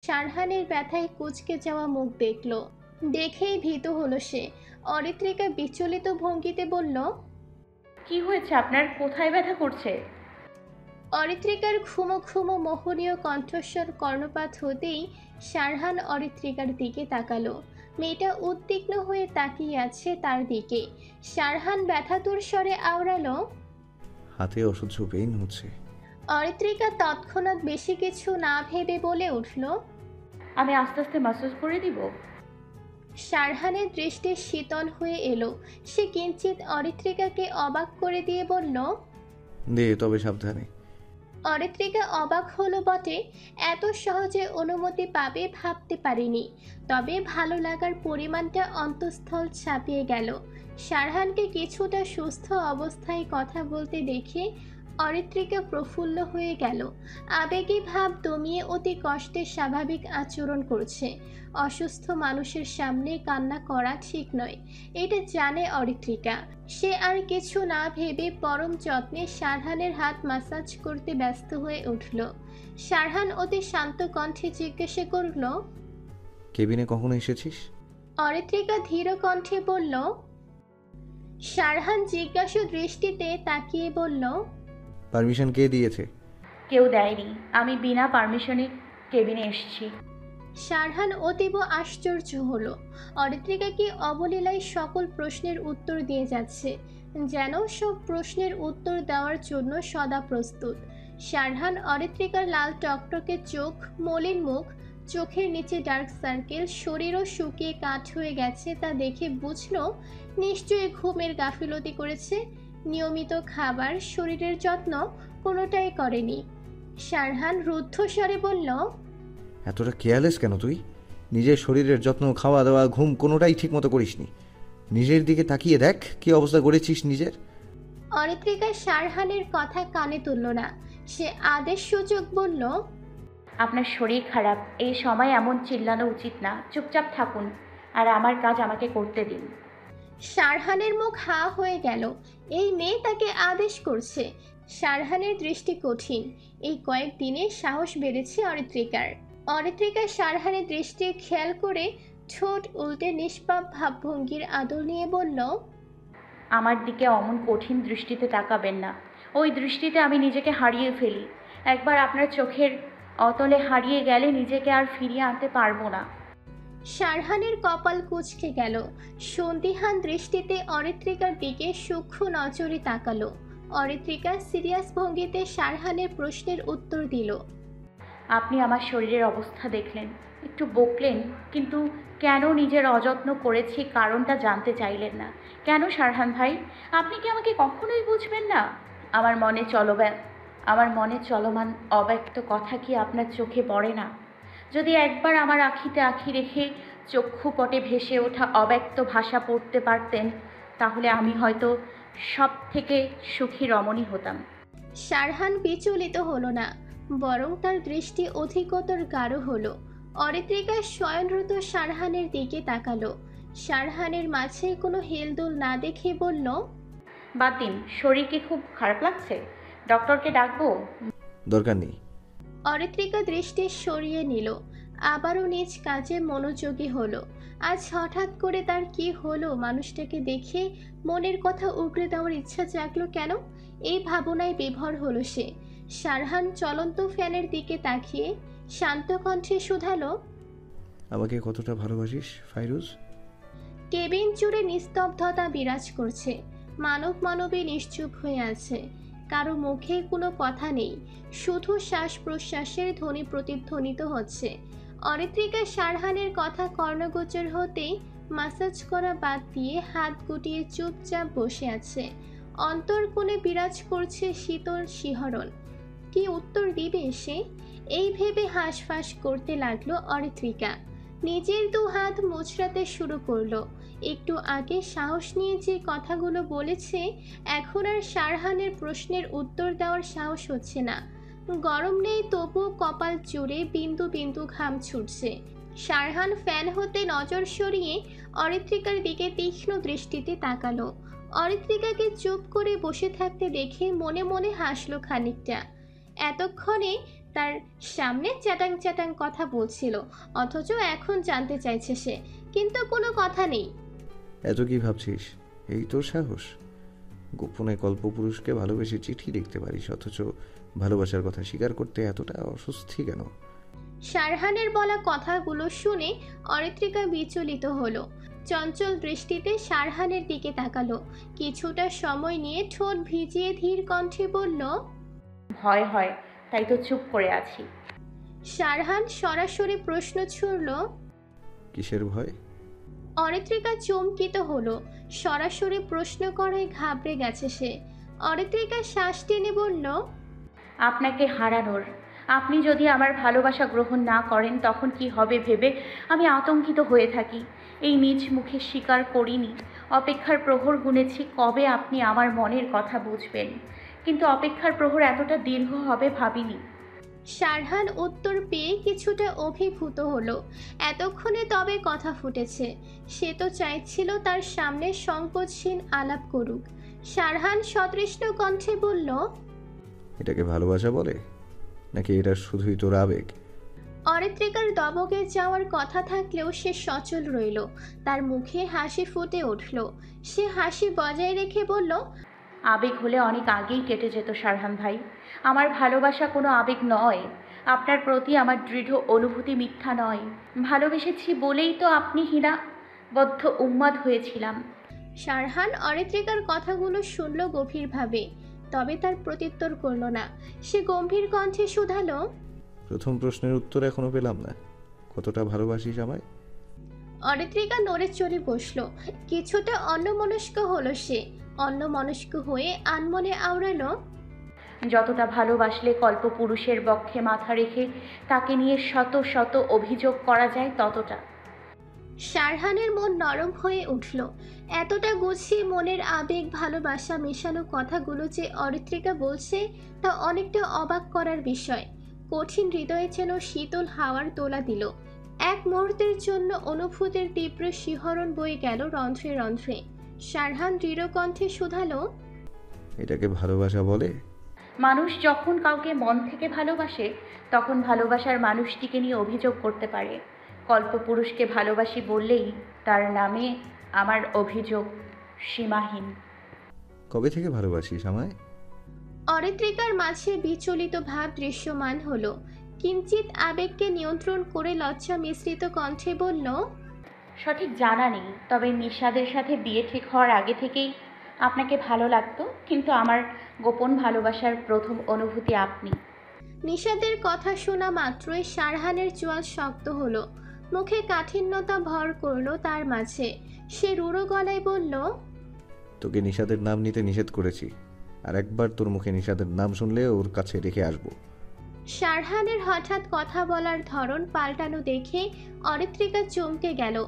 শারহানের ব্যথায় কুঁচকে যাওয়া মুখ দেখল, দেখেই ভীত হলো সে। অরিত্রিকা বিচলিত ভঙ্গিতে বলল, কি হয়েছে আপনার? কোথায় ব্যথা করছে? অরিত্রিকার ঘুমো ঘুমো মোহনীয় কণ্ঠস্বর কর্ণপাত হতেই শারহান অরিত্রিকার দিকে তাকালো। মেয়েটা উদ্বিগ্ন হয়ে তাকিয়ে আছে তার দিকে। শারহান ব্যথাতুর স্বরে আওড়ালো, হাতে অসহ্য পেইন হচ্ছে। অরিত্রিকা তৎক্ষণাৎ বেশি কিছু না ভেবে বলে উঠল, আমি আস্তে আস্তে ম্যাসাজ করে দিব। শারহানের দৃষ্টি শীতল হয়ে এলো। সে কিঞ্চিত অরিত্রিকাকে অবাক করে দিয়ে বলল, দে তবে সাবধানে। অরিত্রিকা অবাক হলো বটে, এত সহজে অনুমতি পাবে ভাবতে পারেনি। তবে ভালো লাগার পরিমাণটা অন্তঃস্থল ছাপিয়ে গেল। শারহানকে কিছুটা সুস্থ অবস্থায় কথা বলতে দেখে অরিত্রিকা প্রফুল্ল হয়ে গেল। আবেগী ভাব দমিয়ে অতি কষ্টে স্বাভাবিক আচরণ করছে। অসুস্থ মানুষের সামনে কান্না করা ঠিক নয়, এটা জানে অরিত্রিকা। সে আর কিছু না ভেবে পরম যত্নে শারহানের হাত ম্যাসাজ করতে ব্যস্ত হয়ে উঠল। শারহান অতি শান্ত কণ্ঠে জিজ্ঞাসা করল, কেবিনে কখনো এসেছিস? অরিত্রিকা ধীর কণ্ঠে বলল। শারহান জিজ্ঞাসু দৃষ্টিতে তাকিয়ে বলল, পারমিশন কে দিয়েছে? কেউ দেয়নি, আমি বিনা পারমিশনে কেবিনে এসেছি। শারহান অতীব আশ্চর্য হলো। অরিত্রিকা কি অবলীলায় সকল প্রশ্নের উত্তর দিয়ে যাচ্ছে, যেন সব প্রশ্নের উত্তর দেওয়ার জন্য সদা প্রস্তুত। শারহান অরিত্রিকার লাল টকটকে চোখ, মলিন মুখ, চোখের নিচে ডার্ক সার্কেল, শরীরও শুকিয়ে কাঠ হয়ে গেছে তা দেখে বুঝল নিশ্চয়ই ঘুমের গাফিলতি করেছে। নিয়মিত খাবার, শরীরের যত্ন কোনোটাই করেনি। শারহান রুদ্ধস্বরে বলল, এতটা কেয়ারলেস কেন তুই? নিজের শরীরের যত্ন, খাওয়া দাওয়া, ঘুম কোনোটাই ঠিক মতো করিসনি। নিজের দিকে তাকিয়ে দেখ কি অবস্থা করেছিস নিজের। অরিত্রিকা শারহানের কথা কানে তুলল না। সে আদেশ সূচক বলল, আপনার শরীর খারাপ, এই সময় এমন চিল্লানো উচিত না। চুপচাপ থাকুন আর আমার কাজ আমাকে করতে দিন। শারহানের মুখ হা হয়ে গেল। এই মেয়ে তাকে আদেশ করছে। শারহানের দৃষ্টি কঠিন। এই কয়েকদিনে সাহস বেড়েছে অরিত্রিকার। অরিত্রিকা শারহানের দৃষ্টি খেয়াল করে ঠোঁট উল্টে নিষ্পাপ ভাবভঙ্গির আদর নিয়ে বলল, আমার দিকে অমন কঠিন দৃষ্টিতে তাকাবেন না। ওই দৃষ্টিতে আমি নিজেকে হারিয়ে ফেলি। একবার আপনার চোখের অতলে হারিয়ে গেলে নিজেকে আর ফিরিয়ে আনতে পারবো না। শারহানের কপাল কুঁচকে গেল। সন্দিহান দৃষ্টিতে অরিত্রিকার দিকে সূক্ষ্ম নজরে তাকালো। অরিত্রিকা সিরিয়াস ভঙ্গিতে শারহানের প্রশ্নের উত্তর দিল, আপনি আমার শরীরের অবস্থা দেখলেন, একটু বকলেন, কিন্তু কেন নিজের অযত্ন করেছি কারণটা জানতে চাইলেন না। কেন শারহান ভাই? আপনি কি আমাকে কখনোই বুঝবেন না? আমার মনে আমার মনে চলমান অব্যক্ত কথা কি আপনার চোখে পড়ে না? যদি একবার আমার আখিতে আখি রেখে চক্ষুপটে ভেসে ওঠা অব্যক্ত ভাষা পড়তে পারতেন, তাহলে আমি হয়তো সব থেকে সুখী রমণী হতাম। শারহান বিচলিত হলো না, বরং তার দৃষ্টি অধিকতর গাঢ় হলো। অরিত্রিকা শয়নরত শারহানের দিকে তাকালো। শারহানের মাঝে কোনো হেলদোল না দেখে বলল, বাদ দিন, শরীর কি খুব খারাপ লাগছে? ডক্টরকে ডাকবো? দরকার নেই। অরিত্রিকা দৃষ্টি সরিয়ে নিল। আবারও নিজ কাজে মনোযোগী হলো। আজ হঠাৎ করে তার কি হলো? মানুষটাকে দেখে মনের কথা উগরে দেওয়ার ইচ্ছা জাগলো কেন? এই ভাবনায় বিভোর হলো সে। শারহান চলন্ত ফ্যানের দিকে তাকিয়ে শান্ত কণ্ঠে শুধালো, আমাকে কতটা ভালোবাসিস ফাইরুজ? কেবিন জুড়ে নিস্তব্ধতা বিরাজ করছে। মানবী নিশ্চুপ হয়ে আছে। কারো মুখে কোনো কথা নেই, শুধু শ্বাস প্রশ্বাসের ধ্বনি প্রতিধ্বনিত হচ্ছে। অরিত্রিকা শারহানের কথা কর্ণগোচর হতেই মাসাজ করা বাদ দিয়ে হাত গুটিয়ে চুপচাপ বসে আছে। অন্তরকোণে বিরাজ করছে শীতল শিহরণ। কি উত্তর দিবে সে? এই ভেবে হাঁসফাঁস করতে লাগলো অরিত্রিকা। নিজের দু হাত মুচড়াতে শুরু করলো। একটু আগে সাহস নিয়ে যে কথাগুলো বলেছে, এখন আর শারহানের প্রশ্নের উত্তর দেওয়ার সাহস হচ্ছে না। গরম নেই, তবুও কপাল জুড়ে বিন্দু বিন্দু ঘাম ছুটছে। শারহান ফ্যান হতে নজর সরিয়ে অরিত্রিকার দিকে তীক্ষ্ণ দৃষ্টিতে তাকালো। অরিত্রিকাকে চুপ করে বসে থাকতে দেখে মনে মনে হাসলো খানিকটা। এতক্ষণে তার সামনে চ্যাটাং চ্যাটাং কথা বলছিল, অথচ এখন জানতে চাইছে সে, কিন্তু কোনো কথা নেই। এত কি ভাবছিস? এই তোর সাহস? গোপনে কল্পপুরুষকে ভালোবেসে চিঠি লিখতে পারিস, অথচ ভালোবাসার কথা স্বীকার করতে এতটা অস্বস্তি কেন? শারহানের বলা কথাগুলো শুনে অরিত্রিকা বিচলিত হলো। চঞ্চল দৃষ্টিতে শারহানের দিকে তাকালো। কিছুটা সময় নিয়ে ঠোঁট ভিজিয়ে ধীর কণ্ঠে বলল, ভয় হয়, তাই তো চুপ করে আছি। শারহান সরাসরি প্রশ্ন ছুড়ল। কিসের ভয়? অরিত্রিকা চমকিত হলো। সরাসরি প্রশ্ন করায় ঘাবড়ে গেছে সে। অরিত্রিকা শ্বাস টেনে বলল, আপনাকে হারানোর। আপনি যদি আমার ভালোবাসা গ্রহণ না করেন তখন কি হবে ভেবে আমি আতঙ্কিত হয়ে থাকি। এই নিজ মুখে স্বীকার করিনি। অপেক্ষার প্রহর গুনেছি কবে আপনি আমার মনের কথা বুঝবেন, কিন্তু অপেক্ষার প্রহর এতটা দীর্ঘ হবে ভাবিনি। শারহান উত্তর পেয়ে কিছুটা অভিভূত হলো। এতক্ষণে তবে কথা ফুটেছে। সে তো চাইছিল তার সামনে সংকোচহীন আলাপ করুক। শারহান সতৃষ্ণ কণ্ঠে বলল, এটাকে ভালোবাসা বলে, নাকি এটা শুধুই তোর আবেগ? অরিত্রিকার দবকে যাওয়ার কথা থাকলেও সে সচল রইল। তার মুখে হাসি ফুটে উঠল। সে হাসি বজায় রেখে বলল, আবেগ হলে অনেক আগেই কেটে যেত শারহান ভাই। আমার ভালোবাসা কোনো আবেগ নয়। আপনার প্রতি আমার দৃঢ় অনুভূতি মিথ্যা নয়। ভালোবেসেছি বলেই তো আপনি হীরাবদ্ধ উন্মাদ হয়েছিলাম। শারহান অরিত্রিকার কথাগুলো শুনল গভীরভাবে, তবে তার প্রত্যুত্তর করল না। সে গম্ভীর কণ্ঠে শুধালো, প্রথম প্রশ্নের উত্তর এখনো পেলাম না। কতটা ভালোবাসিস আমায়? অরিত্রিকা নড়ে চড়ে বসল। কিছুটা অন্যমনস্ক হলো সে। অন্যমনস্ক হয়ে আনমনে আওড়ালো, যতটা ভালোবাসলে কল্পপুরুষের বক্ষে মাথা রেখে তাকে নিয়ে শত শত অভিযোগ করা যায় ততটা। শারহানের মন নরম হয়ে উঠল। এতটা গুছিয়ে মনের আবেগ ভালোবাসা মেশানো কথাগুলো যে অরিত্রিকা বলছে তা অনেকটা অবাক করার বিষয়। কঠিন হৃদয়ে যেন শীতল হাওয়ার দোলা দিল। এক মুহূর্তের জন্য অনুভূতির তীব্র শিহরণ বয়ে গেল রন্ধ্রে রন্ধ্রে। শারহান দৃঢ় কণ্ঠে শুধালো, এটাকে ভালোবাসা বলে? মানুষ যখন কাউকে মন থেকে ভালোবাসে তখন ভালোবাসার মানুষটিকে নিয়ে অভিযোগ করতে পারে। কল্পপুরুষকে ভালোবাসি বললেই তার নামে আমার অভিযোগ সীমাহীন। কবে থেকে ভালোবাসিস আমায়? অরিত্রিকার মাঝে বিচলিত ভাব দৃশ্যমান হলো। কিঞ্চিত আবেগকে নিয়ন্ত্রণ করে লজ্জা মিশ্রিত কণ্ঠে বলল, সঠিক জানা নেই, তবে নিশাদের সাথে বিয়ে ঠিক হওয়ার আগে থেকেই আপনাকে ভালো লাগতো, কিন্তু আমার গোপন ভালোবাসার প্রথম অনুভূতি আপনি। নিশাদের কথা শোনা মাত্রই শারহানের চোয়াল শক্ত হলো। মুখে কাঠিন্যতা ভর করলো তার মাঝে। সে রুড়ো গলায় বলল, তোকে নিষাদের নাম নিতে নিষেধ করেছি, আর একবার তোর মুখে নিষাদের নাম শুনলে ওর কাছে রেখে আসবো। শারহানের হঠাৎ কথা বলার ধরন পাল্টানো দেখে অরিত্রিকা চমকে গেল।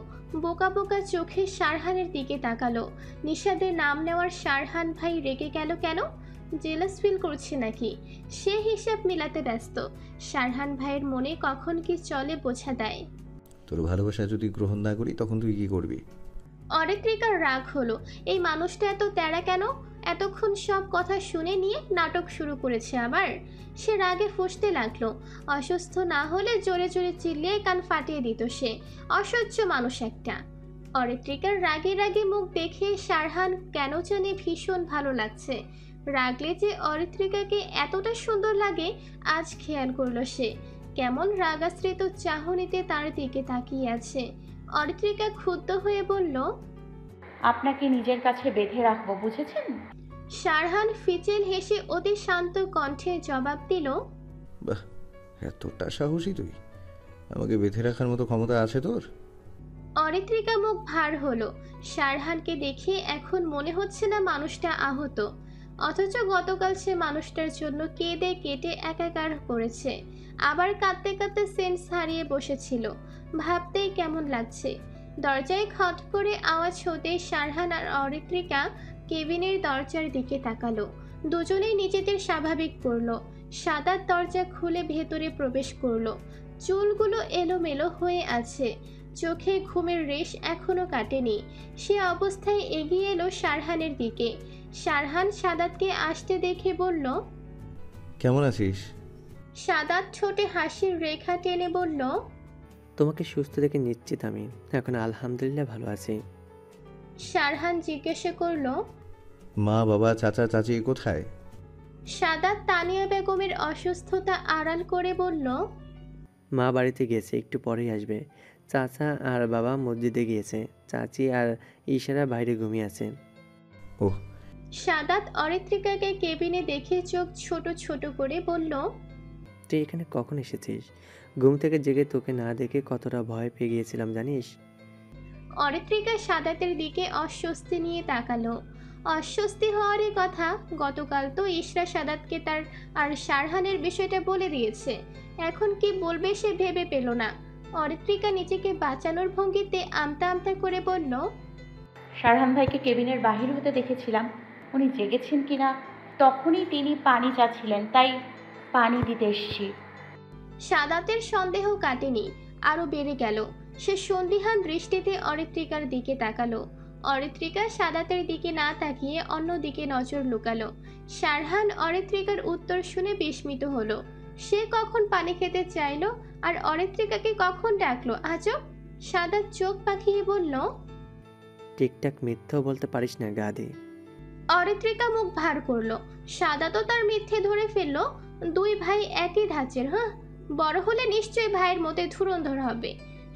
বোকা বোকা চোখে শারহানের দিকে তাকালো। নিশাদের নাম নেওয়ার শারহান ভাই রেগে গেল কেন? জেলাস ফিল করছে নাকি? সে হিসাব মিলাতে ব্যস্ত। শারহান ভাইয়ের মনে কখন কি চলে বোঝা দেয়। তোর ভালোবাসা যদি গ্রহণ না করি তখন তুই কি করবি? অরিত্রিকার রাগ হলো। এই মানুষটা এত তেড়া কেন? এতক্ষণ সব কথা শুনে নিয়ে নাটক শুরু করেছে আবার। সে রাগে ফুঁসতে লাগলো। অসুস্থ না হলে জোরে জোরে চিল্লিয়ে কান ফাটিয়ে দিত সে। অসহ্য মানুষ একটা। অরিত্রিকার রাগে রাগে মুখ দেখে শারহান কেন জানি ভীষণ ভালো লাগছে। রাগলে যে অরিত্রিকাকে এতটা সুন্দর লাগে আজ খেয়াল করলো সে। কেমন রাগাশ্রিত চাহনিতে তার দিকে তাকিয়ে আছে। অরিত্রিকা ক্ষুব্ধ হয়ে বলল, আপনাকে নিজের কাছে বেঁধে রাখবো, বুঝেছেন? শারহান ফিচেল হেসে অতি শান্ত কণ্ঠে জবাব দিল, বাহ, এতটা সাহসী তুই! আমাকে বেঁধে রাখার মতো ক্ষমতা আছে তোর? অরিত্রিকা মুখ ভার হলো। শারহানকে দেখে এখন মনে হচ্ছে না মানুষটা আহত, অথচ গতকাল সে মানুষটার জন্য কেঁদে কেটে একাকার করেছে। আবার কাঁদতে কাঁদতে সেন্স হারিয়ে বসেছিল। ভাবতেই কেমন লাগছে। দরজায় খট করে আওয়াজ হতেই শারহান আর অরিত্রিকা কেবিনের দরজার দিকে তাকালো। দুজনেই নিজেদের স্বাভাবিক করলো। সাদা দরজা খুলে ভেতরে প্রবেশ করলো। চুলগুলো এলোমেলো হয়ে আছে। চোখে ঘুমের রেশ এখনো কাটেনি। সে অবস্থায় এগিয়ে এলো শারহানের দিকে। শারহান সাদাতকে আসতে দেখে বলল, কেমন আছিস? সাদাত ঠোঁটে হাসির রেখা টেনে বলল, তোমাকে সুস্থ দেখে নিশ্চিত আমি এখন আলহামদুলিল্লাহ ভালো আছি। সারহান জিজ্ঞাসা করল, মা বাবা চাচা চাচি কোথায়? সাদাত তানিয়া বেগমের অসুস্থতা আড়াল করে বলল, মা বাড়িতে গিয়েছে, একটু পরেই আসবে। চাচা আর বাবা মসজিদে গিয়েছে, চাচি আর ইশারা বাইরে ঘুমিয়ে আছে। ওহ, সাদাত অরিত্রিকাকে কেবিনে দেখে চোখ ছোট ছোট করে বলল, তুই এখানে কখন এসেছিস? ঘুম থেকে জেগে তোকে না দেখে কতটা ভয় পেয়ে গিয়েছিলাম জানিস? অরিত্রিকা সাদাতের দিকে অস্বস্তি নিয়ে তাকালো। অস্বস্তি হওয়ারই কথা, গতকাল তো ইশরা সাদাতকে তার আর সারহানের বিষয়টা বলে দিয়েছে। এখন কি বলবে সে ভেবে পেল না। অরিত্রিকা নিজেকে বাঁচানোর ভঙ্গিতে আমতা আমতা করে বলল, সারহান ভাইকে কেবিনের বাহির হতে দেখেছিলাম, উনি জেগেছেন কিনা। তখনই তিনি পানি চাচ্ছিলেন, তাই পানি দিতে এসেছি। সাদাতের সন্দেহ কাটেনি, আরো বেড়ে গেল। সে সন্দিহান দৃষ্টিতে অরিত্রিকার দিকে তাকালো। অরিত্রিকা সাদাতের দিকে না তাকিয়ে অন্য দিকে নজর লুকালো। সারহান অরিত্রিকার উত্তর শুনে বিস্মিত হলো। সে কখন পানি খেতে চাইলো আর অরিত্রিকাকে কখন ডাকলো আজব। সাদাত চোখ পাকিয়ে বলল, ঠিকঠাক মিথ্যাও বলতে পারিস না গাধি। অরিত্রিকা মুখ ভার করলো। সাদাতও তার মিথ্যে ধরে ফেললো। দুই ভাই একই ধাঁচের, হ্যাঁ, বড় হলে নিশ্চয়ই ভাইয়ের মতে ধুরন্ধর হবে।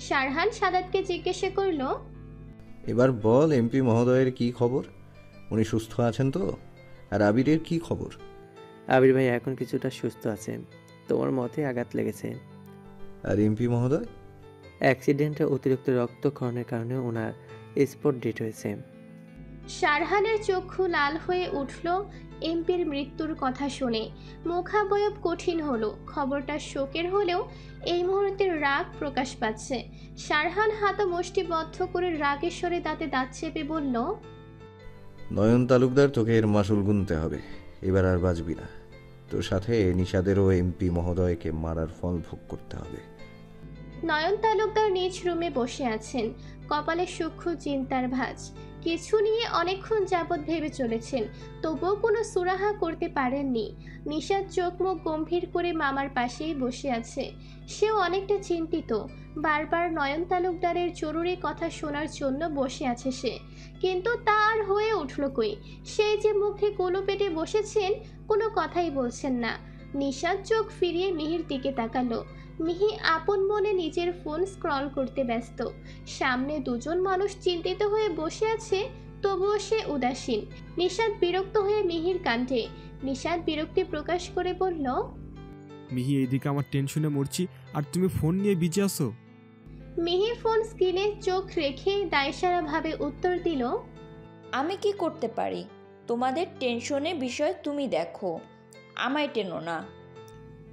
সারহান সাদাতকে জিজ্ঞাসা করলো, এবার বল এমপি মহোদয়ের কি খবর? উনি সুস্থ আছেন তো? আর আবিরের কি খবর? আবির ভাই এখন কিছুটা সুস্থ আছে, তোমার মতে আঘাত লেগেছে। আর এমপি মহোদয়? অ্যাক্সিডেন্টে অতিরিক্ত রক্তক্ষরণের কারণে ওনার স্পট ডেট হয়েছে। সারহানের চক্ষু লাল হয়ে উঠল এমপির মৃত্যুর কথা শুনে। মুখাবয়ব কঠিন হলো। খবরটা শোকের হলেও এই মুহূর্তে রাগ প্রকাশ পাচ্ছে। সারহান হাত মুষ্টিবদ্ধ করে রাগের স্বরে দাঁতে দাঁত চেপে বলল, নয়ন তালুকদার, তোকে এর মাসুল গুনতে হবে। এবার আর বাঁচবি না। তোর সাথে নিশাদেরও এমপি মহোদয়কে মারার ফল ভোগ করতে হবে। নয়ন তালুকদার নিজ রুমে বসে আছেন, কপালে সূক্ষ্ম চিন্তার ভাঁজ। কিছু নিয়ে অনেকক্ষণ যাবৎ ভেবে চলেছেন, তবুও কোনো সুরাহা করতে পারেননি। নিশাদ চোখ মুখ গম্ভীর করে মামার পাশেই বসে আছে। সেও অনেকটা চিন্তিত। বারবার নয়ন তালুকদারের জরুরি কথা শোনার জন্য বসে আছে সে, কিন্তু তা আর হয়ে উঠল কই। সেই যে মুখে কুলো পেটে বসেছেন, কোনো কথাই বলছেন না। নিশাদ চোখ ফিরিয়ে মিহির দিকে তাকালো। মিহি আপন মনে নিজের ফোন স্ক্রল করতে ব্যস্ত। সামনে দুজন মানুষ চিন্তিত হয়ে বসে আছে, তবুও সে উদাসীন। নিশাদ বিরক্ত হয়ে মিহির কাণ্ডে। নিশাদ বিরক্তি প্রকাশ করে বলল, মিহি, এইদিকে আমার টেনশনে মরছি আর তুমি ফোন নিয়ে বিজি আসো। মিহি ফোন স্ক্রিনে চোখ রেখে দায়সারা ভাবে উত্তর দিল, আমি কি করতে পারি? তোমাদের টেনশনের বিষয় তুমি দেখো, আমায় টেনো না।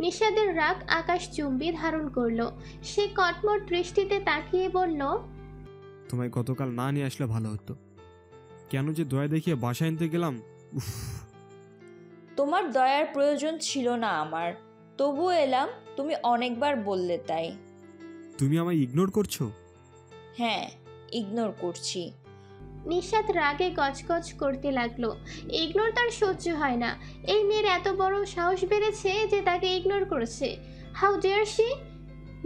নিশাদের রাগ আকাশ চুম্বি ধারণ করলো। সে কটমট দৃষ্টিতে তাকিয়ে বলল, তোমায় গতকাল না নিয়ে আসলে ভালো হতো। কেন যে দয়া দেখিয়ে বাসায় আনতে গেলাম। উফ, তোমার দয়ার প্রয়োজন ছিল না আমার, তবুও এলাম, তুমি অনেকবার বললে তাই। তুমি আমায় ইগনোর করছো? হ্যাঁ, ইগনোর করছি। নিশাদ রাগে গজগজ করতে লাগলো। ইগনোর তার সহ্য হয় না। এই মেয়ের এত বড় সাহস বেড়েছে যে তাকে ইগনোর করেছে। How dare she!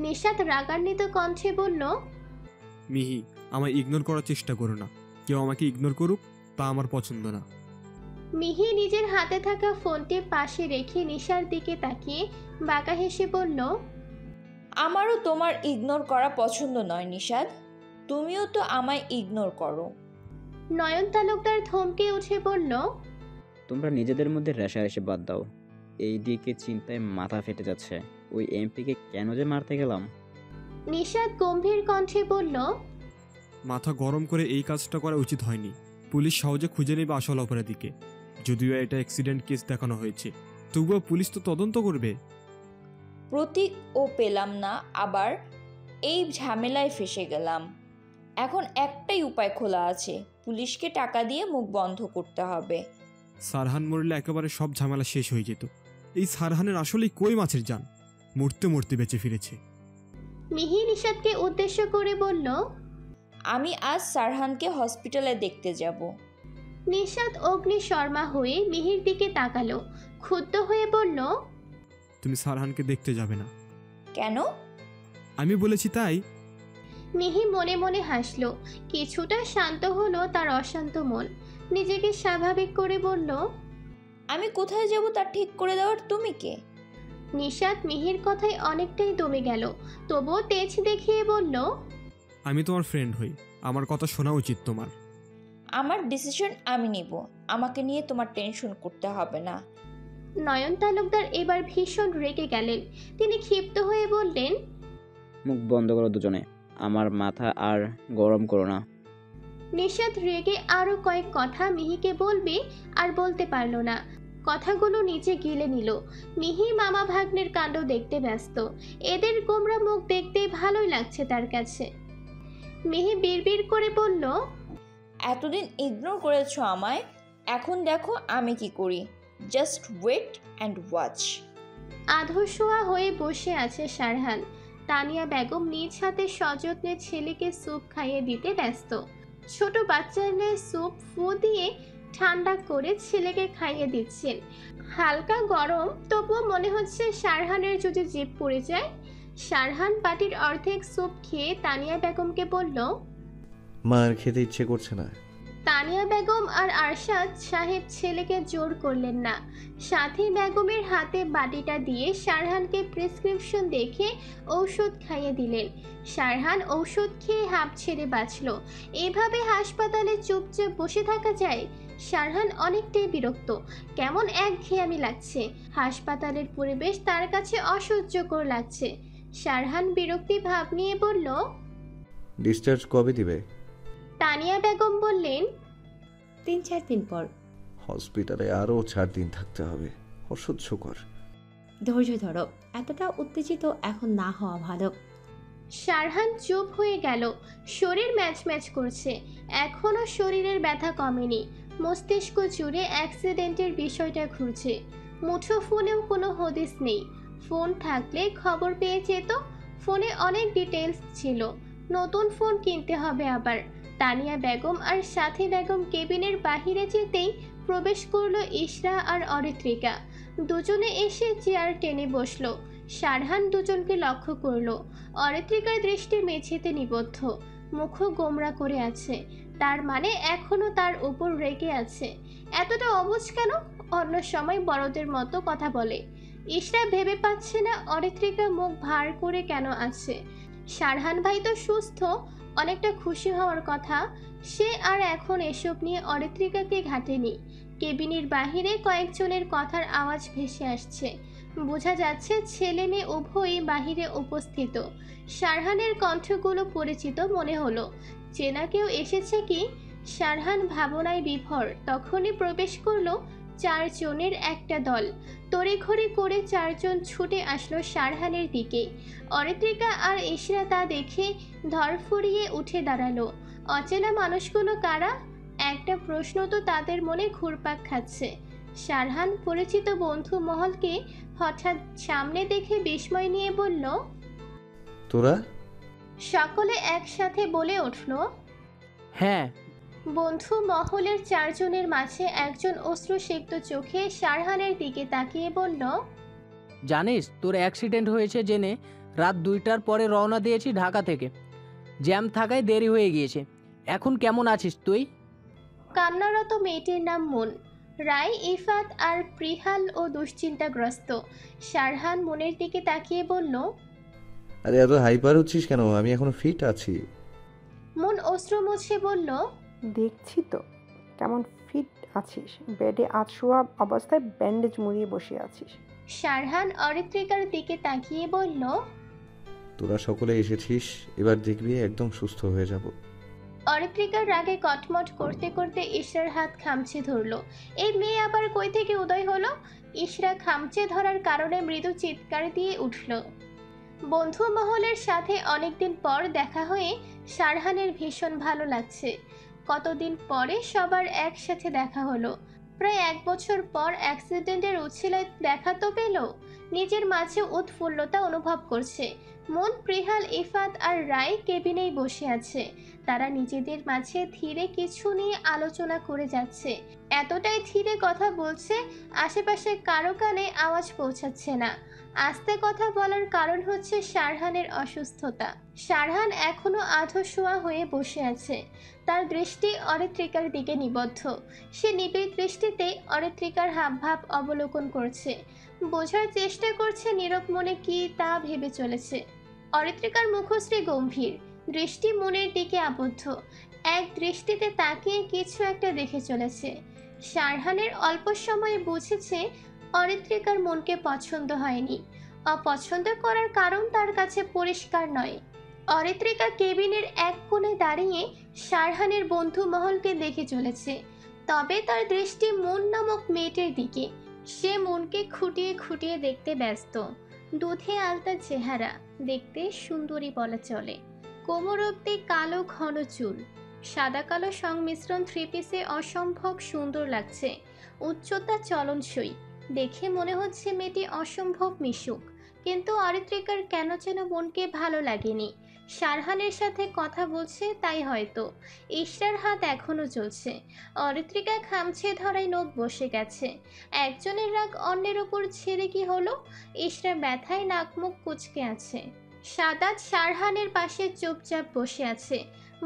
নিশাদ রাগান্বিত কণ্ঠে বলল, মিহি, আমায় ইগনোর করার চেষ্টা করো না। কেউ আমাকে ইগনোর করুক, তা আমার পছন্দ না। মিহি নিজের হাতে থাকা ফোনটি পাশে রেখে নিশার দিকে তাকিয়ে বাঁকা হেসে বলল, আমারও তোমার ইগনোর করা পছন্দ নয় নিশাদ, তুমিও তো আমায় ইগনোর করো। নয়ন তালুকদার থমকে উঠে বলল, তোমরা নিজেদের মধ্যে রেষারেষি বাদ দাও। এই দিকে চিন্তায় মাথা ফেটে যাচ্ছে। ওই এমপিকে কেন যে মারতে গেলাম। নিশাদ গম্ভীর কণ্ঠে বলল, মাথা গরম করে এই কাজটা করা উচিত হয়নি। পুলিশ সহজে খুঁজে নেবে আসল অপরাধীকে। যদিও এটা অ্যাক্সিডেন্ট কেস দেখানো হয়েছে, তবুও পুলিশ তো তদন্ত করবে। প্রতীক ও পেলাম না, আবার এই ঝামেলায় ফেসে গেলাম। এখন একটাই উপায় খোলা আছে, পুলিশকে টাকা দিয়ে মুখ বন্ধ করতে হবে। সারহান মরলে একেবারে সব ঝামেলা শেষ হয়ে যেত। এই সারহানের আসলেই কই মাছের জান, মরতে মরতে বেঁচে ফিরেছে। মিহি নিশাদকে উদ্দেশ্য করে বলল, আমি আজ সারহানকে হসপিটালে দেখতে যাব। নিশাদ অগ্নি শর্মা হয়ে মিহির দিকে তাকালো। ক্ষুব্ধ হয়ে বলল, তুমি সারহানকে দেখতে যাবে না। কেন? আমি বলেছি তাই। মিহি মনে মনে হাসলো। কিছুটা শান্ত হলো তার অশান্ত মন। নিজেকে স্বাভাবিক করে বলল, আমি কোথায় যাব তা ঠিক করে দেওয়ার তুমি কে? নিশাত মিহির কথায় অনেকটাই দমে গেল, তবুও তেজ দেখিয়ে বলল, আমি তোমার ফ্রেন্ড হই, আমার কথা শোনা উচিত তোমার। আমার ডিসিশন আমি নিব, আমাকে নিয়ে তোমার টেনশন করতে হবে না। নয়ন তালুকদার এবার ভীষণ রেগে গেলেন। তিনি ক্ষিপ্ত হয়ে বললেন, মুখ বন্ধ করো দুজনে, আমার মাথা আর গরম করো না। নিশাত রেগে আরো কয়েক কথা মিহিকে বলবে আর বলতে পারল না। কথাগুলো নিচে গিলে নিল। মিহি মামা ভাগ্নের কাণ্ড দেখতে ব্যস্ত। এদের গোমরা মুখ দেখতে ভালোই লাগছে তার কাছে। মিহি বিড়বিড় করে বলল, এতদিন ইগনোর করেছো আমায়, এখন দেখো আমি কি করি। Just wait and watch. আধশোয়া হয়ে বসে আছে সারহান। তানিয়া বেগম নিজ হাতে সযত্নে ছেলেকে স্যুপ খাইয়ে দিতে ব্যস্ত। ছোট বাচ্চার ন্যায় স্যুপ ফু দিয়ে ঠান্ডা করে ছেলেকে খাইয়ে দিচ্ছেন। হালকা গরম, তবুও মনে হচ্ছে সারহানের যদি জিভ পড়ে যায়। সারহান বাটির অর্ধেক স্যুপ খেয়ে তানিয়া বেগমকে বলল, মা আর খেতে ইচ্ছে করছে না। তানিয়া বেগম আর আরশাদ সাহেব ছেলেকে জোর করলেন না। সাথী বেগমের হাতে বাটিটা দিয়ে সারহানকে প্রেসক্রিপশন দেখে ঔষধ খাইয়ে দিলেন। সারহান ঔষধ খেয়ে হাঁপ ছেড়ে বাঁচল। এভাবে হাসপাতালে চুপচাপ বসে থাকা যায়? সারহান অনেকটাই বিরক্ত। কেমন একঘেয়েমি লাগছে। হাসপাতালের পরিবেশ তার কাছে অসহ্যকর লাগছে। সারহান বিরক্তি ভাব নিয়ে বলল, ডিসচার্জ কবে দিবে? তানিয়া বেগম বললেন, 3-4 দিন পর। হসপিটালে আরও 4 দিন থাকতে হবে, অসহ্যকর। ধৈর্য ধরো, এতটা উত্তেজিত এখন না হওয়া ভালো। সারহান চুপ হয়ে গেল। শরীর ম্যাচ ম্যাচ করছে। এখনো শরীরের ব্যথা কমেনি। মস্তিষ্ক জুড়ে অ্যাক্সিডেন্টের বিষয়টা ঘুরছে। মুঠো ফোনেও কোনো হদিস নেই। ফোন থাকলে খবর পেয়ে যেত। ফোনে অনেক ডিটেলস ছিল। নতুন ফোন কিনতে হবে আবার। তানিয়া বেগম আর সাথী বেগম কেবিনের বাহিরে যেতেই প্রবেশ করলো ইশরা আর অরিত্রিকা। দুজনে এসে চেয়ার টেনে বসলো। সারহান দুজনকে লক্ষ্য করলো। অরিত্রিকার দৃষ্টি মেঝেতে নিবদ্ধ, মুখ গোমরা করে আছে। তার মানে এখনো তার উপর রেগে আছে। এতটা অবুঝ কেন? অন্য সময় বড়দের মতো কথা বলে। ইশরা ভেবে পাচ্ছে না অরিত্রিকা মুখ ভার করে কেন আছে। সারহান ভাই তো সুস্থ, অনেকটা খুশি হওয়ার কথা। সে আর এখন এসব নিয়ে অরিত্রিকাকে ঘাটেনি। কেবিনের বাহিরে কয়েকজনের কথার আওয়াজ ভেসে আসছে। বোঝা যাচ্ছে ছেলে মেয়ে উভয়ই বাহিরে উপস্থিত। সারহানের কণ্ঠগুলো পরিচিত মনে হলো। চেনা কেউ এসেছে কি? সারহান ভাবনায় বিভোর। তখনই প্রবেশ করলো 4 জনের একটা দল। তড়িঘড়ি করে 4 জন ছুটে আসলো সারহানের দিকে। অরিত্রিকা আর ইশরা তা দেখে ধরফড়িয়ে উঠে দাঁড়ালো। অচেনা মানুষগুলো কারা? একটা প্রশ্ন তো তাদের মনে ঘুরপাক খাচ্ছে। সারহান পরিচিত বন্ধু মহলকে হঠাৎ সামনে দেখে বিস্ময় নিয়ে বলল, তোরা? সকলে একসাথে বলে উঠল। হ্যাঁ। বন্ধু মহলের 4 জনের মাঝে একজন অশ্রুসিক্ত চোখে সারহানের দিকে তাকিয়ে বলল, জানিস তোর অ্যাক্সিডেন্ট হয়েছে জেনে রাত 2টার পরে রওনা দিয়েছি ঢাকা থেকে। জ্যাম থাকায় দেরি হয়ে গিয়েছে। এখন কেমন আছিস তুই? কান্নারত মেয়েটির নাম মন। রায়, ইফাত আর প্রিহাল ও দুশ্চিন্তাগ্রস্ত। সারহান মনের দিকে তাকিয়ে বলল, আরে এত হাইপার হচ্ছিস কেন? আমি এখনো ফিট আছি। মন অশ্রু মুছে বলল, দেখছি তো কেমন ফিট আছিস। বেডে আধশোয়া অবস্থায় ব্যান্ডেজ মুড়িয়ে বসে আছিস। সারহান অরিত্রিকার দিকে তাকিয়ে বলল, তোরা সকলে এসেছিস, এবার দেখবি একদম সুস্থ হয়ে যাব। অরিত্রিকার রাগে কটমট করতে করতে ইশরার হাত খামচে ধরলো। এই মেয়ে আবার কই থেকে উদয় হলো? ইশরা খামচে ধরার কারণে মৃদু চিৎকার দিয়ে উঠল। বন্ধু মহলের সাথে অনেকদিন পর দেখা হয়ে সারহানের ভীষণ ভালো লাগছে। কতদিন পরে সবার একসাথে দেখা হলো। প্রায় 1 বছর পর অ্যাক্সিডেন্টের উছিলায় দেখা তো পেল। নিজের মাঝে উৎফুল্লতা অনুভব করছে। মন, প্রিহাল, ইফাত আর রায় কেবিনেই বসে আছে। তারা নিজেদের মাঝে ধীরে কিছু নিয়ে আলোচনা করে যাচ্ছে। এতটাই ধীরে কথা বলছে, আশেপাশে কারো কানে আওয়াজ পৌঁছাচ্ছে না। আস্তে কথা বলার কারণ হচ্ছে শারহানের অসুস্থতা। শারহান এখনো আধো শোয়া হয়ে বসে আছে, তার দৃষ্টি অরিত্রিকার দিকে নিবদ্ধ। সে নিবিড় দৃষ্টিতে অরিত্রিকার হাবভাব অবলোকন করছে, বোঝার চেষ্টা করছে নীরব মনে কি তা ভেবে চলেছে। অরিত্রিকার মুখশ্রী গম্ভীর, দৃষ্টি মনের দিকে আবদ্ধ, এক দৃষ্টিতে তাকিয়ে কিছু একটা দেখে চলেছে। শারহানের অল্প সময়ে বুঝেছে অরিত্রিকার মনকে পছন্দ হয়নি। অপছন্দ করার কারণ তার কাছে পরিষ্কার নয়। অরিত্রিকা কেবিনের এক কোণে দাঁড়িয়ে শারহানের বন্ধু মহলকে দেখে চলেছে, তবে তার দৃষ্টি মন নামক মেয়েটির দিকে। সে মনকে খুঁটিয়ে খুঁটিয়ে দেখতে ব্যস্ত। দুধে আলতা চেহারা, দেখতে সুন্দরী বলা চলে। কোমর অবধি কালো ঘন চুল, সাদা কালো সংমিশ্রণ থ্রি পিসে অসম্ভব সুন্দর লাগছে। উচ্চতা চলনসই, দেখে মনে হচ্ছে মেয়েটি অসম্ভব মিশুক। কিন্তু অরিত্রিকার কেন যেন মনকে ভালো লাগেনি। শারহানের সাথে কথা বলছে তাই হয়তো। ইশরার হাত এখনো চলছে। অরিত্রিকা খামছে ধরায় নখ বসে গেছে। একজনের রাগ অন্যের ওপর ছেড়ে কি হলো? ইশরা ব্যথায় নাক মুখ কুঁচকে আছে। সাদাত শারহানের পাশে চুপচাপ বসে আছে।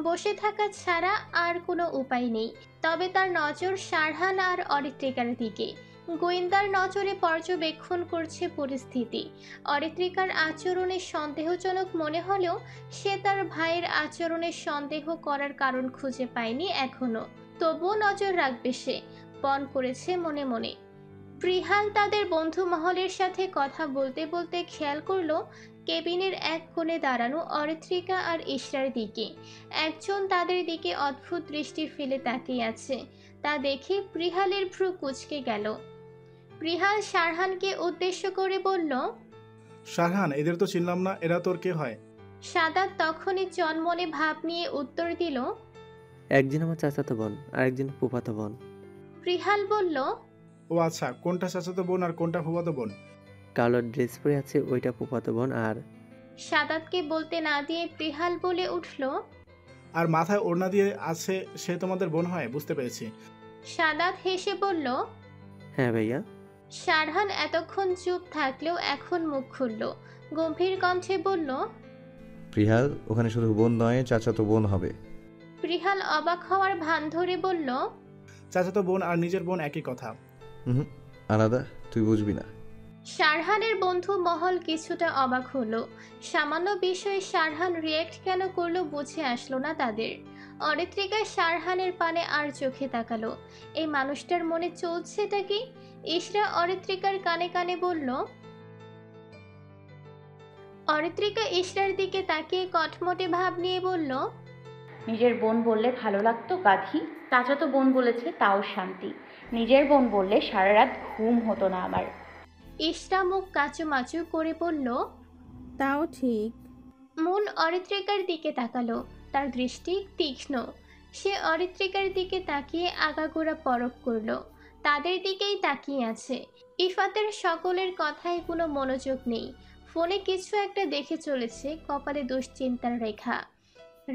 বসে থাকা ছাড়া আর কোনো উপায় নেই। তবে তার নজর শারহান আর অরিত্রিকার দিকে। গোয়েন্দার নজরে পর্যবেক্ষণ করছে পরিস্থিতি। অরিত্রিকার আচরণে সন্দেহজনক মনে হলেও সে তার ভাইয়ের আচরণে সন্দেহ করার কারণ খুঁজে পায়নি এখনো। তবুও নজর রাখবে সে, পণ করেছে মনে মনে। প্রিহাল তাদের বন্ধু মহলের সাথে কথা বলতে বলতে খেয়াল করলো কেবিনের এক কোণে দাঁড়ানো অরিত্রিকা আর ইশরার দিকে। একজন তাদের দিকে অদ্ভুত দৃষ্টি ফেলে তাকিয়ে আছে। তা দেখে প্রিহালের ভ্রু কুঁচকে গেল। প্রিহাল শারহানকে উদ্দেশ্য করে বলল, শারহান, এদের তো চিনলাম না, এরা তোর কে হয়? সাদাত তখনই চনমনে ভাব নিয়ে উত্তর দিল, একজন আমার চাচাতো বোন আর একজন ফুফাতো বোন। প্রিহাল বলল, ও আচ্ছা, কোনটা চাচাতো বোন আর কোনটা ফুফাতো বোন? কালো ড্রেস পরে আছে ওইটা ফুফাতো বোন। আর সাদাতকে বলতে না দিয়ে প্রিহাল বলে উঠল, আর মাথায় ওড়না দিয়ে আছে সে তোমাদের বোন হয়? বুঝতে পেরেছি। সাদাত হেসে বলল, হ্যাঁ ভাইয়া। শারহান এতক্ষণ চুপ থাকলেও এখন মুখ খুলল, গম্ভীর কণ্ঠে বলল, প্রিহাল, ওখানে শুধু বোন নয়, চাচাতো বোন হবে। প্রিহাল অবাক হওয়ার ভান ধরে বলল, চাচাতো বোন আর নিজের বোন একই কথা। আলাদা, তুই বুঝবি না। শারহানের বন্ধু মহল কিছুটা অবাক হলো। সামান্য বিষয়ে শারহান রিয়েক্ট কেন করলো বুঝে আসলো না তাদের। অরিত্রিকা শারহানের পানে আর চোখে তাকালো। এই মানুষটার মনে চলছেটা কি? ইশরা অরিত্রিকার কানে কানে বলল। অরিত্রিকা ইশরার দিকে তাকিয়ে কটমটে ভাব নিয়ে বলল, নিজের বোন বললে ভালো লাগতো গাধি। চাচাতো বোন বলেছে তাও শান্তি। নিজের বোন বললে সারা রাত ঘুম হতো না আমার। ইশরা মুখ কাচুমাচু করে বলল, তাও ঠিক। মন অরিত্রিকার দিকে তাকালো, তার দৃষ্টি তীক্ষ্ণ। সে অরিত্রিকার দিকে তাকিয়ে আগাগোড়া পরখ করলো। তাদের দিকেই তাকিয়ে আছে। ইফাতের সকলের কথায় কোনো মনোযোগ নেই। ফোনে কিছু একটা দেখে চলেছে, কপালে দুশ্চিন্তার রেখা।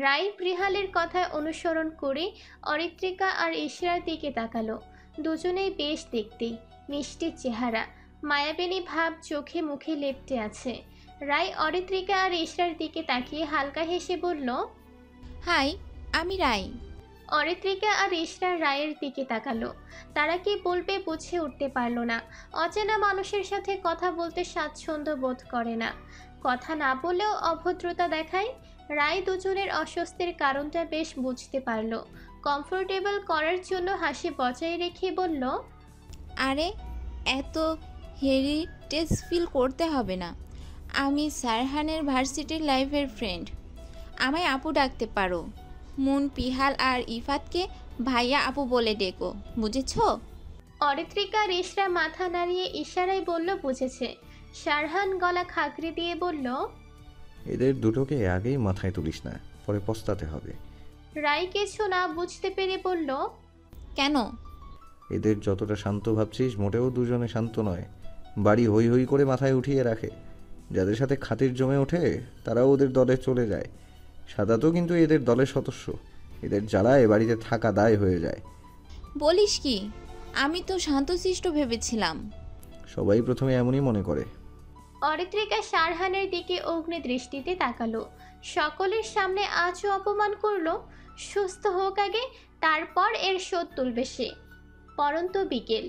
রাই প্রিহালের কথা অনুসরণ করে অরিত্রিকা আর ইশরার দিকে তাকালো। দুজনেই বেশ দেখতে, মিষ্টি চেহারা, মায়াবিনী ভাব চোখে মুখে লেপ্টে আছে। রাই অরিত্রিকা আর ইশরার দিকে তাকিয়ে হালকা হেসে বলল, হাই, আমি রাই। অরিত্রিকা আর ইশরা রায়ের দিকে তাকালো। তারা কি বলবে বুঝে উঠতে পারল না। অচেনা মানুষের সাথে কথা বলতে স্বাচ্ছন্দ্য বোধ করে না, কথা না বলেও অভদ্রতা দেখায়। রায় দুজনের অস্বস্তির কারণটা বেশ বুঝতে পারল। কমফোর্টেবল করার জন্য হাসি বজায় রেখে বলল, আরে এত হেরিটেজ ফিল করতে হবে না। আমি শারহানের ভার্সিটির লাইফের ফ্রেন্ড। আমায় আপু ডাকতে পারো। মুন, পিহাল আর ইফাতকে ভাইয়া আপু বলে ডেকো, বুঝেছো? অরিত্রিকা আর ইশরা মাথা নাড়িয়ে ইশারায় বলল বুঝেছে। শারহান গলা খাগড়ে দিয়ে বলল, এদের দুটোকে আগেই মাথায় তুলিস না, পরে পস্তাতে হবে। রায় কিছু না বুঝতে পেরে বলল, কেন? এদের যতটা শান্ত ভাবছিস মোটেও দুজনে শান্ত নয়। বাড়ি হই হই করে মাথায় উঠিয়ে রাখে। যাদের সাথে খাতির জমে ওঠে তারাও ওদের দলে চলে যায়। সাদা তো কিন্তু এদের দলের সদস্য। এদের জ্বালায় বাড়িতে থাকা দায় হয়ে যায়। বলিস কি? আমি তো শান্তশিষ্ট ভেবেছিলাম। সবাই প্রথমে এমনই মনে করে। অরিত্রিকা শারহানের দিকে অগ্নি দৃষ্টিতে তাকালো। সকলের সামনে আজও অপমান করলো। সুস্থ হোক আগে, তারপর এর শোধ তুলবে সে। পরন্ত বিকেল,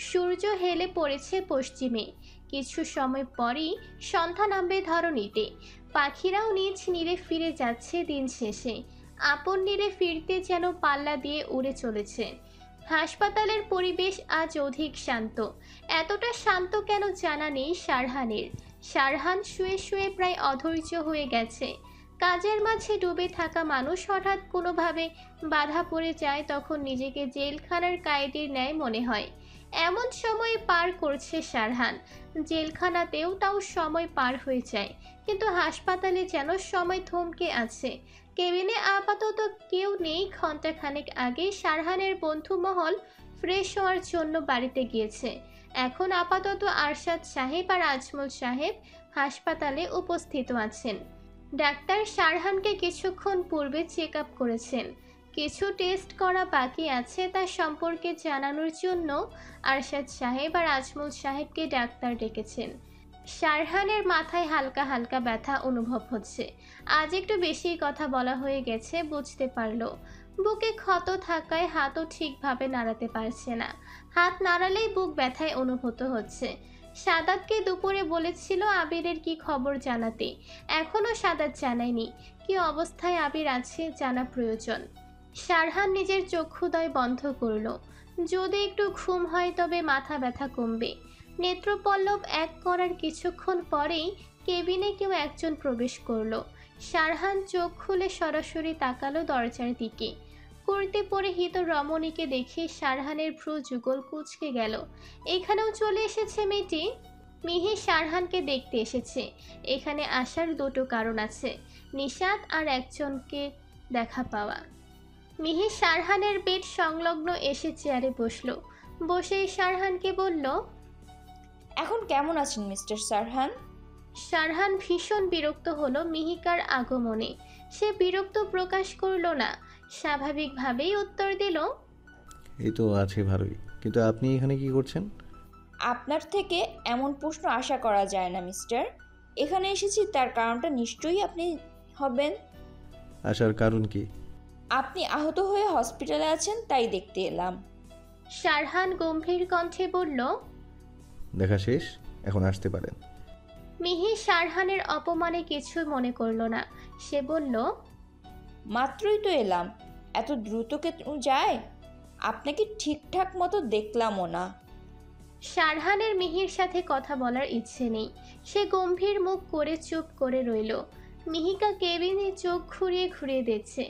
সূর্য হেলে পড়েছে পশ্চিমে। কিছু সময় পরই সন্ধ্যা নামবে ধরণীতে। পাখিরাও নিজ নীড়ে ফিরে যাচ্ছে দিন শেষে। আপন নীড়ে ফিরতে যেন পাল্লা দিয়ে উড়ে চলেছে। হাসপাতালের পরিবেশ আজ অধিক শান্ত। এতটা শান্ত কেন জানা নেই শারহানের। শারহান শুয়ে শুয়ে প্রায় অধৈর্য হয়ে গেছে। কাজের মাঝে ডুবে থাকা মানুষ হঠাৎ কোনোভাবে বাধা পড়ে যায়, তখন নিজেকে জেলখানার কয়েদির ন্যায় মনে হয়। এমন সময় পার করছে শারহান। জেলখানাতেও তাও সময় পার হয়ে যায়, কিন্তু হাসপাতালে যেন সময় থমকে আছে। কেবিনে আপাতত কেউ নেই। ঘণ্টাখানেক আগে শারহানের বন্ধু মহল ফ্রেশ হওয়ার জন্য বাড়িতে গিয়েছে। এখন আপাতত আরশাদ সাহেব আর আজমল সাহেব হাসপাতালে উপস্থিত আছেন। ডাক্তার শারহানকে কিছুক্ষণ পূর্বে চেক আপ করেছেন। কিছু টেস্ট করা বাকি আছে, তা সম্পর্কে জানানোর জন্য আরশাদ সাহেব আর আজমল সাহেবকে ডাক্তার ডেকেছেন। শারহানের মাথায় হালকা হালকা ব্যথা অনুভব হচ্ছে। আজ একটু বেশি কথা বলা হয়ে গেছে বুঝতে পারলো। বুকে ক্ষত থাকায় হাতও ঠিকভাবে নাড়াতে পারছে না। হাত নাড়ালেই বুক ব্যথায় অনুভূত হচ্ছে। সাদাতকে দুপুরে বলেছিল আবিরের কি খবর জানাতে। এখনও সাদাত জানায়নি। কি অবস্থায় আবির আছে জানা প্রয়োজন। শারহান নিজের চক্ষুদয় বন্ধ করল। যদি একটু ঘুম হয় তবে মাথা ব্যথা কমবে। নেত্রপল্লব এক করার কিছুক্ষণ পরেই কেবিনে কেউ একজন প্রবেশ করল। শারহান চোখ খুলে সরাসরি তাকালো দরজার দিকে। কুর্তি পরিহিত রমণীকে দেখে শারহানের ভ্রু যুগল কুঁচকে গেল। এখানেও চলে এসেছে মেয়েটি। মিহি শারহানকে দেখতে এসেছে। এখানে আসার দুটো কারণ আছে, নিশাত আর একজনকে দেখা পাওয়া। মিহি শারহানের বেড সংলগ্ন এসে চেয়ারে বসলো। বসেই শারহানকে বলল, এখন কেমন আছেন মিস্টার শারহান? শারহান ভীষণ বিরক্ত হলো মিহিকার আগমনে। সে বিরক্ত প্রকাশ করল না, স্বাভাবিকভাবেই উত্তর দিল, এই তো আছে ভালোই, কিন্তু আপনি এখানে কি করছেন? আপনার থেকে এমন প্রশ্ন আশা করা যায় না মিস্টার। এখানে এসেছি তার কারণটা নিশ্চয়ই আপনি হবেন। আসার কারণ কি? আপনি আহত হয়ে হসপিটালে আছেন, তাই দেখতে এলাম। শারহান গম্ভীর কণ্ঠে বলল, দেখা শেষ, এখন আসতে পারেন। মিহি শারহানের অপমানে কিছু মনে করল না। সে বলল, মাত্রই তো এলাম, এত দ্রুত কেন যায়? আপনাকে ঠিকঠাক মতো দেখলামও না। শারহানের মিহির সাথে কথা বলার ইচ্ছে নেই। সে গম্ভীর মুখ করে চুপ করে রইল। মিহিকা কেবিনে চোখ ঘুরিয়ে ঘুরিয়ে দেখছে।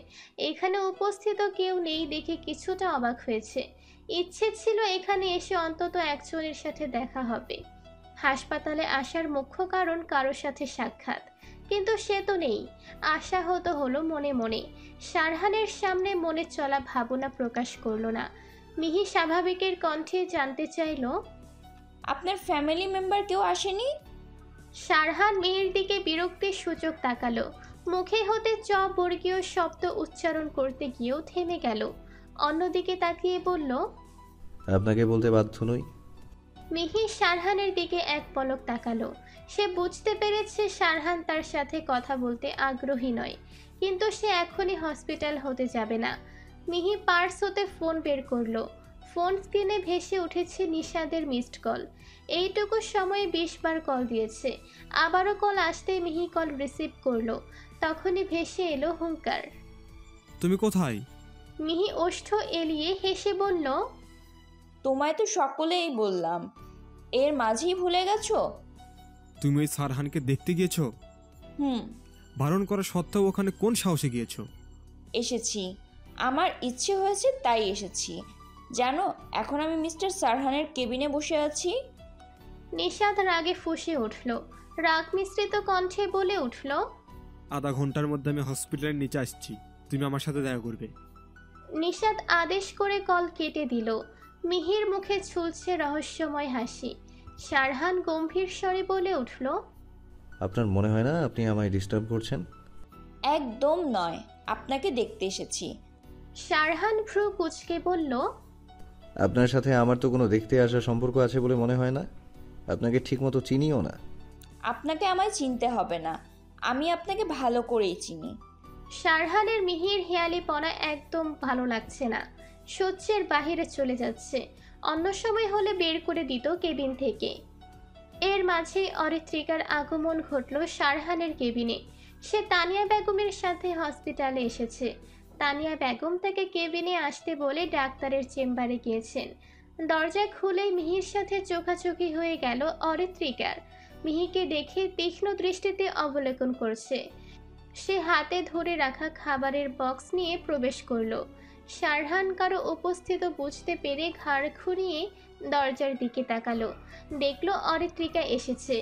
এখানে উপস্থিত কেউ নেই দেখে কিছুটা অবাক হয়েছে। ইচ্ছে ছিল এখানে এসে অন্তত একজনের সাথে দেখা হবে। হাসপাতালে আসার মুখ্য কারণ কারোর সাথে সাক্ষাৎ, কিন্তু সে তো নেই। আশাহত হলো মনে মনে। শারহানের সামনে মনে চলা ভাবনা প্রকাশ করল না। মিহি স্বাভাবিকের কণ্ঠে জানতে চাইল, আপনার ফ্যামিলি মেম্বার কেউ আসেনি? শারহান মিহির দিকে বিরক্তির সূচক তাকালো। মুখে হতে চ বর্গীয় শব্দ উচ্চারণ করতে গিয়েও থেমে গেল। অন্যদিকে তাকিয়ে বলল, আপনাকে বলতে বাধ্য নই। মিহি শারহানের দিকে এক পলক তাকালো। সে বুঝতে পেরেছে শারহান তার সাথে কথা বলতে আগ্রহী নয়, কিন্তু সে এখনই হসপিটাল হতে যাবে না। মিহি পার্স হতে ফোন বের করলো। ফোন স্ক্রিনে ভেসে উঠেছে নিশাদের মিসড কল। এইটুকু সময়ে 20 বার কল দিয়েছে। আবারও কল আসতে মিহি কল রিসিভ করলো। তখনই ভেসে এলো হুঙ্কার, তুমি কোথায়? মিহি ওষ্ঠ এলিয়ে হেসে বলল, তোমায় তো সকলেই বললাম, এর মাঝেই ভুলে গেছো? তুমি ওই সারহানকে দেখতে গিয়েছো? বারণ করা সত্ত্বেও ওখানে কোন সাহসে গিয়েছো? এসেছি, আমার ইচ্ছে হয়েছে তাই এসেছি। জানো, এখন আমি মিস্টার সারহানের কেবিনে বসে আছি। নিশাদ রাগে ফুঁসে উঠল। রাগ মিশ্রিত কণ্ঠে বলে উঠল, আধা ঘন্টার মধ্যে আমি হসপিটালের নিচে আসছি, তুমি আমার সাথে দেখা করবে। নিশাদ আদেশ করে কল কেটে দিল। মিহির মুখে ঝুলছে রহস্যময় হাসি। শারহান গম্ভীর স্বরে বলে উঠল, আপনার মনে হয় না আপনি আমায় ডিস্টার্ব করছেন? একদম নয়, আপনাকে দেখতে এসেছি। শারহান ভ্রু কুঁচকে বলল, আপনার সাথে আমার তো কোনো দেখতে আসা সম্পর্ক আছে বলে মনে হয় না। আপনাকে ঠিকমতো চিনিও না। আপনাকে আমায় চিনতে হবে না, আমি আপনাকে ভালো করেই চিনি। শারহানের মিহির হেয়ালিপনা একদম ভালো লাগছে না, সহ্যের বাহিরে চলে যাচ্ছে। অন্য সময় হলে বের করে দিত কেবিন থেকে। এর মাঝে অরিত্রিকার আগমন ঘটল শারহানের কেবিনে। সে তানিয়া বেগমের সাথে হসপিটালে এসেছে। তানিয়া বেগম তাকে কেবিনে আসতে বলে ডাক্তারের চেম্বারে গিয়েছেন। দরজা খুলেই মিহির সাথে চোখাচোখি হয়ে গেল অরিত্রিকার। মিহিকে দেখে তীক্ষ্ণ দৃষ্টিতে অবলোকন করছে। সে হাতে ধরে রাখা খাবারের বক্স নিয়ে প্রবেশ করলো। শারহান কারো উপস্থিত বুঝতে পেরে ঘাড় ঘুরিয়ে দরজার দিকে তাকালো। দেখলো অরিত্রিকা এসেছে।